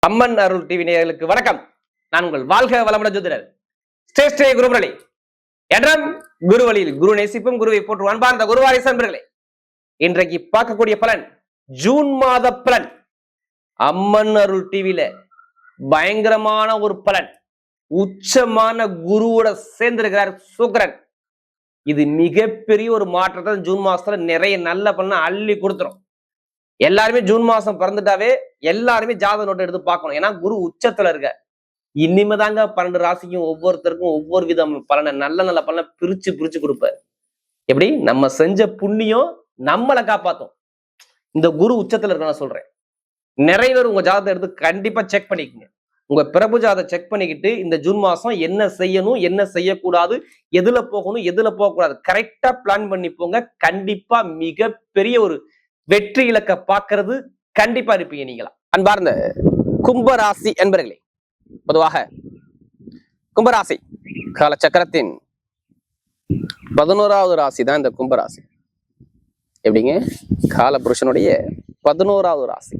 அம்மன் அருள் TV நேயர்களுக்கு வணக்கம். நான் உங்கள் வாழ்க வளமுடன் ஜோதிடர் ஸ்ரேஷ்ட குருமுரளி. என்றும் குருவழியில் குரு நேசிப்பும் குருவை போற்று அன்பார்ந்த குருவாரிசு அன்பர்களே, இன்றைக்கு பார்க்கக்கூடிய பலன் ஜூன் மாத பலன். அம்மன் அருள் டிவில பயங்கரமான ஒரு பலன். உச்சமான குருவோட சேர்ந்திருக்கிறார் சுக்கிரன். இது மிகப்பெரிய ஒரு மாற்றத்தை ஜூன் மாசத்துல நிறைய நல்ல பலனை அள்ளி கொடுத்துரும். எல்லாருமே ஜூன் மாசம் பிறந்துட்டாவே எல்லாருமே ஜாதக நோட்டை எடுத்து பார்க்கணும். ஏன்னா குரு உச்சத்துல இருக்க. இனிமேதாங்க 12 ராசிக்கும் ஒவ்வொருத்தருக்கும் ஒவ்வொரு விதம் பலனை நல்ல நல்ல பலனை பிரிச்சு பிரிச்சு கொடுப்பாரு. எப்படி நம்ம செஞ்ச புண்ணியம் நம்மளை காப்பாத்தும். இந்த குரு உச்சத்துல இருக்க நான் சொல்றேன். நிறைய பேர் உங்க ஜாதகத்தை எடுத்து கண்டிப்பா செக் பண்ணிக்கோங்க. உங்க பிரபு ஜாதகத்தை செக் பண்ணிக்கிட்டு இந்த ஜூன் மாசம் என்ன செய்யணும், என்ன செய்யக்கூடாது, எதுல போகணும், எதுல போகக்கூடாது கரெக்டா பிளான் பண்ணி போங்க. கண்டிப்பா மிகப்பெரிய ஒரு வெற்றி இலக்க பார்க்கிறது கண்டிப்பா இருப்பீங்க நீங்களா. அன்பார்ந்த கும்பராசி என்பர்களே, பொதுவாக கும்பராசி கால சக்கரத்தின் 11வது ராசி தான் இந்த கும்பராசி. எப்படிங்க, கால புருஷனுடைய 11வது ராசி.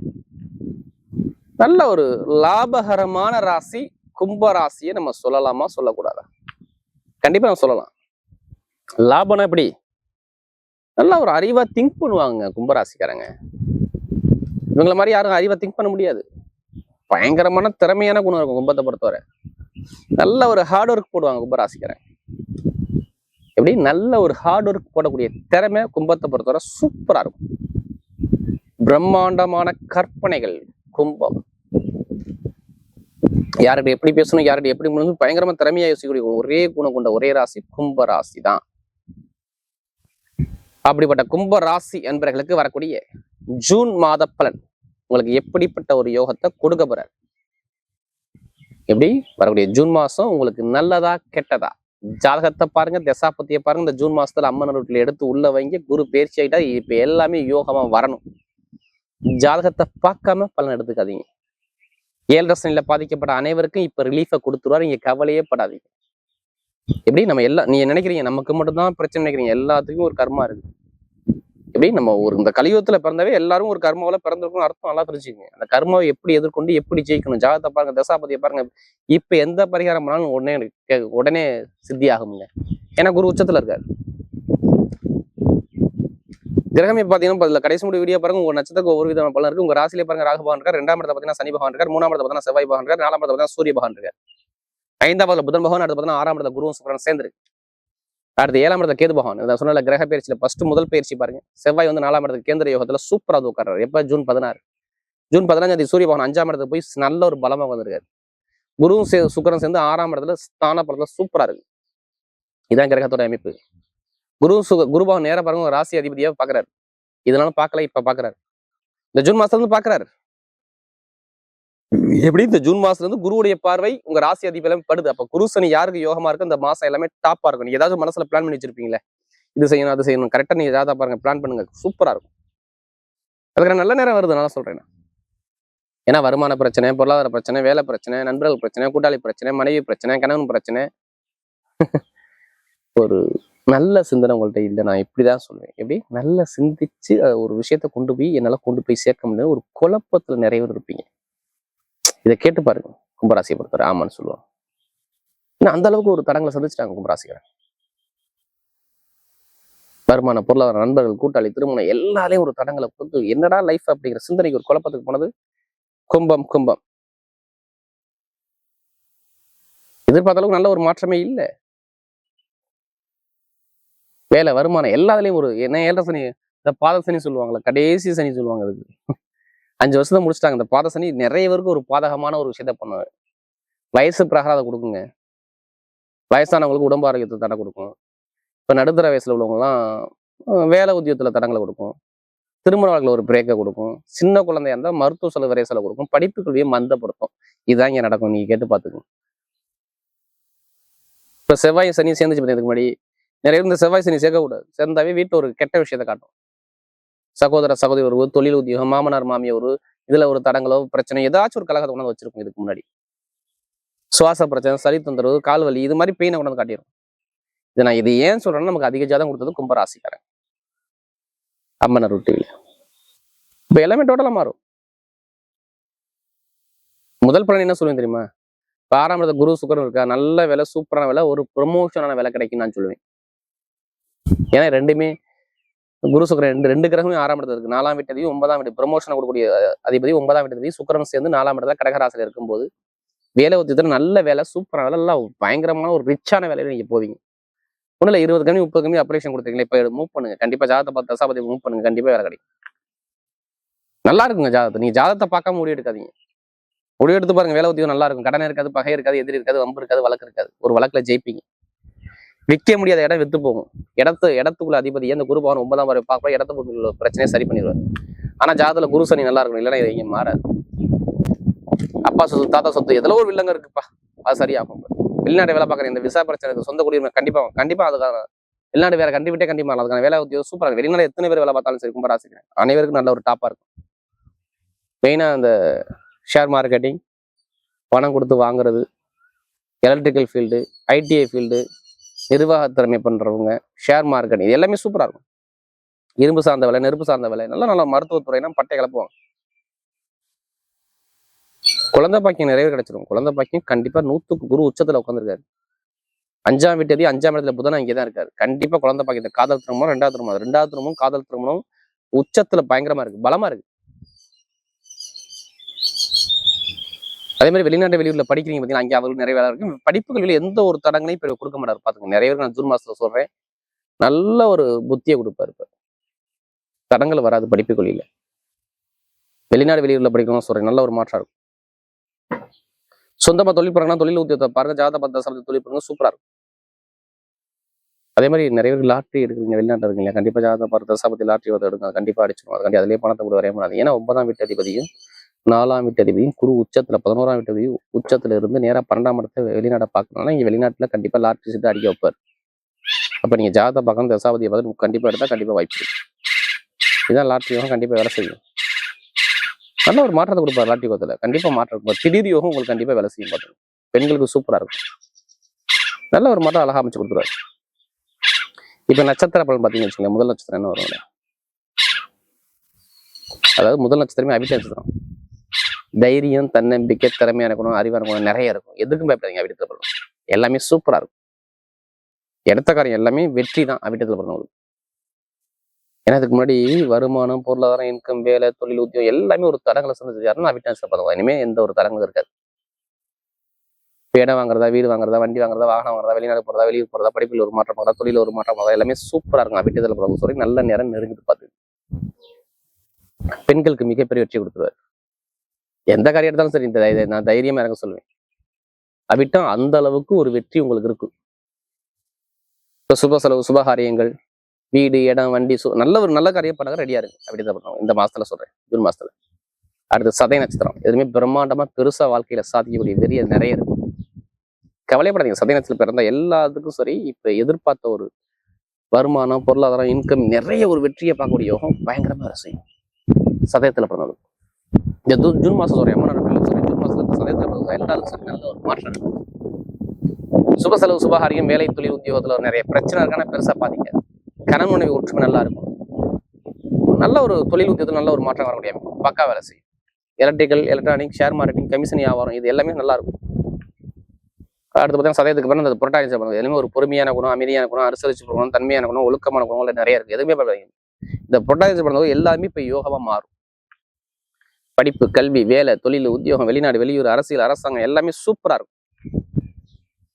நல்ல ஒரு லாபகரமான ராசி கும்பராசியை நம்ம சொல்லலாமா சொல்லக்கூடாதா? கண்டிப்பா நம்ம சொல்லலாம். லாபம்னா எப்படி? நல்லா ஒரு அறிவா திங்க் பண்ணுவாங்க கும்பராசிக்காரங்க. இவங்களை மாதிரி யாரும் அறிவா திங்க் பண்ண முடியாது. பயங்கரமான திறமையான குணம் இருக்கும் கும்பத்தை பொறுத்தவரை. நல்ல ஒரு ஹார்ட் ஒர்க் போடுவாங்க கும்பராசிக்காரங்க. எப்படி நல்ல ஒரு ஹார்ட் ஒர்க் போடக்கூடிய திறமை கும்பத்தை பொறுத்தவரை சூப்பரா இருக்கும். பிரம்மாண்டமான கற்பனைகள் கும்பம். யார்கிட்ட எப்படி பேசணும், யார்கிட்ட எப்படி முடிஞ்சு பயங்கரமா திறமையா யோசிக்கக்கூடிய ஒரே குணம் கொண்ட ஒரே ராசி கும்பராசி தான். அப்படிப்பட்ட கும்ப ராசி என்பவர்களுக்கு வரக்கூடிய ஜூன் மாத பலன் உங்களுக்கு எப்படிப்பட்ட ஒரு யோகத்தை கொடுக்க போறார்? எப்படி வரக்கூடிய ஜூன் மாசம் உங்களுக்கு நல்லதா கெட்டதா? ஜாதகத்தை பாருங்க, தசாபத்தியை பாருங்க. இந்த ஜூன் மாசத்துல அம்மன் வீட்டுல எடுத்து உள்ள வைங்க. குரு பயிற்சி ஆகிட்டா இப்ப எல்லாமே யோகமா வரணும். ஜாதகத்தை பார்க்காம பலன் எடுத்துக்காதீங்க. 7 சனியில பாதிக்கப்பட்ட அனைவருக்கும் இப்ப ரிலீஃபை கொடுத்துருவாரு. நீங்க கவலையே படாதீங்க. எப்படி நம்ம எல்லாம் நீங்க நினைக்கிறீங்க நமக்கு மட்டும்தான் பிரச்சனை நினைக்கிறீங்க, எல்லாத்துக்கும் ஒரு கர்மா இருக்கு. எப்படி நம்ம ஒரு இந்த கலியுகத்துல பிறந்தவே எல்லாரும் ஒரு கர்மாவில பிறந்திருக்கணும் அர்த்தம் நல்லா தெரிஞ்சுக்கங்க. அந்த கர்மாவை எப்படி எதிர்கொண்டு எப்படி ஜெயிக்கணும், ஜாதகத்தை பாருங்க, தசாபதியை பாருங்க. இப்ப எந்த பரிகாரம் பண்ணாலும் உடனே சித்தி ஆகுங்க. ஏன்னா குரு உச்சத்துல இருக்காரு. கிரகமே பாத்தீங்கன்னா இதுல கடைசி முடிவு வீடியோ பாருங்க. உங்க நட்சத்திரத்துக்கு ஒவ்வொரு விதமான பலன் இருக்கு. உங்க ராசியில பாருங்க ராகு பகவான் இருக்கார். 2ஆம் இடத்தை பாத்தீங்கன்னா சனி பகவான் இருக்கார். 3ஆம் இடத்தை பாத்தீங்கன்னா செவ்வாய் பகவான் இருக்கார். 4ஆம் இடத்தை பாத்தீங்கன்னா சூரிய பகவான் இருக்கார். 5ஆம் இடத்துல புதன் பகவான், அடுத்து பாத்தீங்கன்னா 6ஆம் இடத்துல குருவும் சுக்கிரனும் சேர்ந்துருக்கு. அடுத்து 7ஆம் இடத்துல கேது பகவான். இதை சொன்ன கிரக பயிற்சியில ஃபர்ஸ்ட் முதல் பயிற்சி பாருங்க. செவ்வாய் வந்து 4ஆம் இடத்துக்கு கேந்திர யோகத்துல சூப்பரா உட்கார்றாரு. எப்ப? ஜூன் 16. ஜூன் 15 சூரிய பகவான் 5ஆம் இடத்துக்கு போய் நல்ல ஒரு பலமா வந்திருக்காரு. குருவும் சுக்கிரன் சேர்ந்து 6ஆம் இடத்துல ஸ்தான பலத்துல சூப்பரா இருக்கு. இதான் கிரகத்தோட அமைப்பு. குரு பகவான் நேர பாருங்க ராசி அதிபதியா பாக்குறாரு. இதனால பார்க்கல, இப்ப பாக்குறாரு. இந்த ஜூன் மாசத்துல இருந்து பாக்குறாரு. எப்படி இந்த ஜூன் மாசத்துல இருந்து குருவுடைய பார்வை உங்க ராசி அதிபதியில படுது. அப்ப குரு சனி யாருக்கு யோகமா இருக்கு? இந்த மாசம் எல்லாமே டாப்பா இருக்கும். நீங்க ஏதாவது மனசுல பிளான் பண்ணி வச்சிருப்பீங்களே, இது செய்யணும் அது செய்யணும், கரெக்டா நீங்க ஏதாவது பாருங்க, பிளான் பண்ணுங்க, சூப்பரா இருக்கும். அதுக்கு நல்ல நேரம் வருது நான் சொல்றேன். ஏன்னா வருமான பிரச்சனை, பொருளாதார பிரச்சனை, வேலை பிரச்சனை, நண்பர்கள் பிரச்சனை, கூட்டாளி பிரச்சனை, மனைவி பிரச்சனை, கணவன் பிரச்சனை. ஒரு நல்ல சிந்தனை உங்கள்கிட்ட இல்லை. நான் இப்படிதான் சொல்லுவேன். எப்படி நல்லா சிந்திச்சு ஒரு விஷயத்த கொண்டு போய் என்னால கொண்டு போய் சேர்க்க முடியாது. ஒரு குழப்பத்துல நிறைய பேர் இருப்பீங்க. இதை கேட்டு பாருங்க கும்பராசியை பொறுத்தவரை. ஆமான்னு சொல்லுவாங்க. ஏன்னா அந்த அளவுக்கு ஒரு தடங்களை சந்திச்சிட்டாங்க கும்பராசிக்காரன். வருமான, பொருளாதார, நண்பர்கள், கூட்டாளி, திருமணம் எல்லாரையும் ஒரு தடங்களை பொறுத்து என்னடா லைஃப் அப்படிங்கிற சிந்தனைக்கு ஒரு குழப்பத்துக்கு போனது கும்பம். எதிர்பார்த்த அளவுக்கு நல்ல ஒரு மாற்றமே இல்லை. வேலை, வருமானம் எல்லாத்துலயும் ஒரு என்ன 7 சனி, இந்த பாத சனி சொல்லுவாங்களே, கடைசி சனி சொல்லுவாங்க. அதுக்கு 5 வருஷத்தை முடிச்சுட்டாங்க. இந்த பாத சனி நிறைய பேருக்கு ஒரு பாதகமான ஒரு விஷயத்த பண்ணுவாங்க. வயசு பிரகாரம் கொடுக்குங்க. வயசானவங்களுக்கு உடம்பு ஆரோக்கியத்தை தடை கொடுக்கும். இப்ப நடுத்தர வயசுல உள்ளவங்கலாம் வேலை உத்தியோகத்துல தடங்களை கொடுக்கும். திருமண வாழ்க்கையில ஒரு பிரேக்கை கொடுக்கும். சின்ன குழந்தையா இருந்தால் மருத்துவ செலவு விரை செலவு கொடுக்கும். படிப்பு கல்வியை மந்தப்படுத்தும். இதுதான் இங்க நடக்கும். நீங்க கேட்டு பாத்துக்கோங்க. இப்ப செவ்வாய் சனி சேர்ந்துச்சு பார்த்தீங்க. முன்னாடி நிறைய இந்த செவ்வாய் சனி சேர்க்கக்கூடாது. சேர்ந்தாவே வீட்டுல ஒரு கெட்ட விஷயத்தை காட்டும். சகோதர சகோதரி ஒரு தொழில் உத்தியோகம், மாமனார் மாமியார் ஒரு இதுல ஒரு தடங்களோ பிரச்சனை ஏதாச்சும் ஒரு கலகத்தை கொண்டாந்து வச்சிருக்கும். இதுக்கு முன்னாடி சுவாச பிரச்சனை, சளி தொந்தரவு, கால் வலி, இது மாதிரி பெயினை கொண்டாந்து காட்டிடும். இது ஏன் சொல்றேன்னா நமக்கு அதிக ஜாதகம் கொடுத்தது கும்பராசிக்காரன் அம்மன் அருள் டிவில. இப்ப எல்லாமே டோட்டலா மாறும். முதல் பலன் என்ன சொல்லுவேன் தெரியுமா? இப்போ 6ஆம் இடத்துல குரு சுக்கிரன் இருக்கா, நல்ல வேலை, சூப்பரான வேலை, ஒரு ப்ரொமோஷனான வேலை கிடைக்கும் நான் சொல்லுவேன். ஏன்னா ரெண்டுமே குரு சுக்கிரன் ரெண்டு கிரகமே 6ஆம் இடத்துல இருக்கு. 4ஆம் வீட்டதியும் 9ஆம் வீட்டு ப்ரொமோஷன் கொடுக்கக்கூடிய அதிபதி 9ஆம் வீட்டதியும் சுக்கிரன் சேர்ந்து 4ஆம் இடத்துல கடகராசியில் இருக்கும்போது வேலை உத்தியத்தில் நல்ல வேலை, சூப்பரான வேலை, நல்லா பயங்கரமான ஒரு ரிச்சான வேலையில நீங்க போவீங்க. ஒன்றும் இல்லை, 20 கம்மி 30 கம்மி அப்ரேஷன் கொடுத்துருக்கீங்களா, இப்போ மூவ் பண்ணுங்க. கண்டிப்பா ஜாதகத்தை பார்த்து தசாபதி மூவ் பண்ணுங்க, கண்டிப்பா வேலை கிடைக்கும். நல்லா இருக்குங்க ஜாதகத்தை. நீங்க ஜாதகத்தை பார்க்காம முடிவு எடுக்காதீங்க. முடிவு எடுத்து பாருங்க, வேலை உத்தியோகம் நல்லா இருக்கும். கடன் இருக்காது, பகை இருக்காது, எதிரி இருக்காது, வம்பு இருக்காது, வழக்கு இருக்காது. ஒரு வழக்குல ஜெயிப்பீங்க. விற்க முடியாத இடம் வித்து போகும். இடத்துக்குள்ள அதிபதி அந்த குரு பவன் 9ஆம் வரை பார்ப்ப இடத்துக்குள்ள பிரச்சனையை சரி பண்ணிடுவார். ஆனா ஜாதகத்துல குரு சனி நல்லா இருக்கணும், இல்லைன்னா இதை மாறாது. அப்பா சொத்து, தாத்தா சொத்து, எதுல ஒரு வில்லங்க இருக்குப்பா, அது சரியாகும். வெளிநாடு வேலை பார்க்குறேன், இந்த விசா பிரச்சனை, சொந்த குடியுரிமை கண்டிப்பா அதுக்கான வெளிநாடு வேலை கண்டிப்பா அதுக்கான வேலை உத்தியோகம் சூப்பரா இருக்கு. வெளிநாடு எத்தனை பேர் வேலை பார்த்தாலும் சரி, கும்பராசிக்கு அனைவருக்கும் நல்ல ஒரு டாப்பா இருக்கும். மெயினா அந்த ஷேர் மார்க்கெட்டிங், பணம் கொடுத்து வாங்குறது, எலக்ட்ரிக்கல் ஃபீல்டு, ஐடிஐ ஃபீல்டு, நிர்வாக திறமை பண்றவங்க, ஷேர் மார்க்கெட்டிங், இது எல்லாமே சூப்பரா இருக்கும். இரும்பு சார்ந்த வேலை, நெருப்பு சார்ந்த வேலை, நல்ல மருத்துவத்துறைனா பட்டை கிளப்புவாங்க. குழந்தை பாக்கியம் நிறைய கிடைச்சிடும். குழந்தை பாக்கியம் கண்டிப்பா 100க்கு குரு உச்சத்துல உட்காந்துருக்காரு. 5ஆம் வீட்டதி 5ஆம் இடத்துல புதன் இங்கேதான் இருக்காரு. கண்டிப்பா குழந்தை பாக்கியத்தை காதல் திருமணம், 2வது திருமணம் காதல் திருமணம் உச்சத்துல பயங்கரமா இருக்கு, பலமா இருக்கு. அதே மாதிரி வெளிநாட்டு வெளியூர்ல படிக்கிறீங்க பார்த்தீங்கன்னா, அங்கே அவங்களுக்கு நிறைய வேலை இருக்கு. படிப்புகளில் எந்த ஒரு தடங்களையும் இப்போ கொடுக்க மாட்டாரு. பாத்துக்கோங்க, நிறைய பேருக்கு நான் ஜூன் மாசத்துல சொல்றேன், நல்ல ஒரு புத்தியை கொடுப்பாரு. இப்போ தடங்கள் வராது படிப்புகளில. வெளிநாடு வெளியூர்ல படிக்கணும்னு சொல்றேன், நல்ல ஒரு மாற்றம் இருக்கும். சொந்தமா தொழில் பண்ணுறா, தொழில் உத்தியோகத்தை பாருங்க, ஜாதக பத்த தொழில் பண்ணுங்க, சூப்பரா இருக்கும். அதே மாதிரி நிறைய பேருக்கு லாட்ரி எடுக்கிறீங்க, வெளிநாட்டில் இருக்கீங்க, கண்டிப்பா ஜாதக பார்த்து தசாபதி லாட்ரி எடுங்க, கண்டிப்பா அடிச்சிடும். அதுக்காண்டி அதிலே பணத்தை கூட வரைய முடியாது. ஏன்னா 9ஆம் வீட்டு அதிபதியும் 4ஆம் வீட்டு அதிபதியும் குரு உச்சத்துல 11ஆம் வீட்டு அதிபதியும் உச்சத்துல இருந்து நேரா 12ஆம் இடத்தை வெளிநாட்டை பார்க்கணும்னா இங்க வெளிநாட்டுல கண்டிப்பா லாட்ரி சீட்டு அடிக்க வைப்பார். அப்ப நீங்க ஜாதகத்தை பார்க்கணும், தசாபதியை பார்த்து கண்டிப்பா எடுத்தா கண்டிப்பா வாய்ப்பு இருக்கு. இதுதான் லாட்ரி யோகம், கண்டிப்பா வேலை செய்யும். நல்ல ஒரு மாற்றத்தை கொடுப்பாரு லாட்ரி யோகத்துல, கண்டிப்பா மாற்றம் இருக்கும். திடீர் யோகம் உங்களுக்கு கண்டிப்பா வேலை செய்யும். பார்த்துங்க, பெண்களுக்கு சூப்பரா இருக்கும். நல்ல ஒரு மாற்றம் அழகா அமைச்சு கொடுக்குறாரு. இப்ப நட்சத்திர பலன் பாத்தீங்கன்னு வச்சுக்கோங்க, முதல் நட்சத்திரம் என்ன வரும்? அதாவது முதல் நட்சத்திரமே அவிட்ட நட்சத்திரம். தைரியம், தன்னம்பிக்கை, திறமையான குணம், அறிவான குணம் நிறைய இருக்கும். எதுக்கும் பயப்படாதீங்க. அவிட்டத்தில் பிறந்தவங்க எல்லாமே சூப்பரா இருக்கும். எடுத்த காரியம் எல்லாமே வெற்றி தான் அவிட்டத்தில் பிறந்தவங்களுக்கு. ஏன்னா அதுக்கு முன்னாடி வருமானம், பொருளாதாரம், இன்கம், வேலை, தொழில், உத்தியோகம் எல்லாமே ஒரு தடங்களை சந்திச்சு யாருன்னா அவிட்டத்தில் பிறந்தவங்க. இனிமே எந்த ஒரு தடங்களும் இருக்காது. இடம் வாங்குறதா, வீடு வாங்குறதா, வண்டி வாங்குறதா, வாகனம் வாங்குறதா, வெளிநாடு போறதா, வெளியூர் போறதா, படிப்பில் ஒரு மாற்றம் போறதா, தொழில் ஒரு மாற்றம் போறதா, எல்லாமே சூப்பரா இருக்கும் அவிட்டத்தில் பிறந்தவங்க. சொல்லி நல்ல நேரம் நெருங்கிட்டு பார்த்து பெண்களுக்கு மிகப்பெரிய வெற்றி கொடுத்துருவாரு. எந்த காரியம் எடுத்தாலும் சரி, இந்த நான் தைரியமா இறங்க சொல்லுவேன். அவிட்டம் அந்த அளவுக்கு ஒரு வெற்றி உங்களுக்கு இருக்கு. இப்போ சுப செலவு, சுபகாரியங்கள், வீடு, இடம், வண்டி, நல்ல காரியம் பண்ணாங்க ரெடியா இருக்கு. அப்படிதான் பண்ணுவோம் இந்த மாசத்துல சொல்றேன், ஜூன் மாசத்துல. அடுத்து சதய நட்சத்திரம், எதுவுமே பிரம்மாண்டமா பெருசா வாழ்க்கையில சாதிக்கக்கூடிய வெறிய நிறைய இருக்கு. கவலைப்படாதீங்க. சதய நட்சத்திரம் பிறந்த எல்லாத்துக்கும் சரி, இப்ப எதிர்பார்த்த ஒரு வருமானம், பொருளாதாரம், இன்கம், நிறைய ஒரு வெற்றியை பார்க்கக்கூடிய யோகம் பயங்கரமா செய்யும் சதயத்துல பிறந்தது. இந்த ஜூன் மாசம் சொல்றேன், ஜூன் மாசத்துல சதயத்துல எல்லாரும் சரி நல்ல ஒரு மாற்றம் இருக்கும். சுப செலவு, சுபகாரியம், வேலை, தொழில், உத்தியோகத்துல நிறைய பிரச்சனை இருக்கான பெருசா பாதிக்காது. கணவன் மனைவி ஒற்றுமை நல்லா இருக்கும். நல்ல ஒரு தொழில் உத்தியோகத்துல நல்ல ஒரு மாற்றம் வரக்கூடிய பக்கா வேலை செய்யும். Electrical, electronic, share marketing, commission வியாபாரம், இது எல்லாமே நல்லா இருக்கும். அடுத்து பார்த்தீங்கன்னா சதயத்துக்கு பிறகு அந்த புரட்டாதி பண்ணுறது எல்லாமே ஒரு பொறுமையான குணம், அமைதியான குணம், அனுசரிச்சு குணம், தன்மையான குணம், ஒழுக்கமான குணங்கள் நிறைய இருக்கு. எதுவுமே பார்க்காதீங்க. இந்த புரட்டாதி பண்ணுறது எல்லாமே இப்ப யோகமா மாறும். படிப்பு, கல்வி, வேலை, தொழில், உத்தியோகம், வெளிநாடு, வெளியூர், அரசியல், அரசாங்கம் எல்லாமே சூப்பரா இருக்கும்.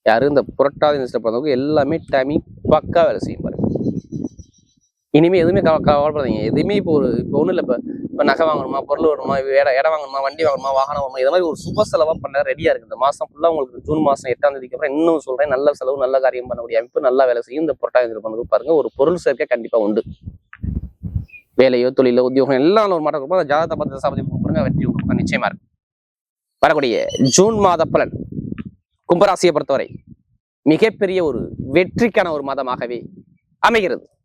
யாரு இந்த புரட்டாதி பிறந்தவங்க எல்லாமே டைமிங் பக்கா வேலை செய்யும் பாருங்க. இனிமே எதுவுமே கவலைப்படாதீங்க. எதுவுமே இப்போ ஒன்றும் இல்லை. இப்போ நகை வாங்கணுமா, பொருள் வரணுமா, இடம் வாங்கணுமா, வண்டி வாங்கணுமா, வாகனம் வாங்கணுமா, இது மாதிரி ஒரு சுப செலவா பண்ண ரெடியா இருக்கு. இந்த மாசம் ஃபுல்லா உங்களுக்கு ஜூன் மாசம் 8ஆம் தேதிக்கு அப்புறம் இன்னும் சொல்றேன், நல்ல செலவு, நல்ல காரியம் பண்ணக்கூடிய அமைப்பு, நல்லா வேலை செய்யும். இந்த புரட்டாதி பிறந்தவங்க பாருங்க, ஒரு பொருள் சேர்க்கை கண்டிப்பா உண்டு. வேலையோ, தொழிலோ, உத்தியோகம் எல்லாம் ஒரு மாற்றம் இருக்கும். ஜாதகத்தை பார்த்து தசாபதி கொடுங்க, வெற்றி உங்களுக்கு நிச்சயமா இருக்கும். வரக்கூடிய ஜூன் மாத பலன் கும்பராசியை பொறுத்தவரை மிகப்பெரிய ஒரு வெற்றிக்கான ஒரு மாதமாகவே அமைகிறது.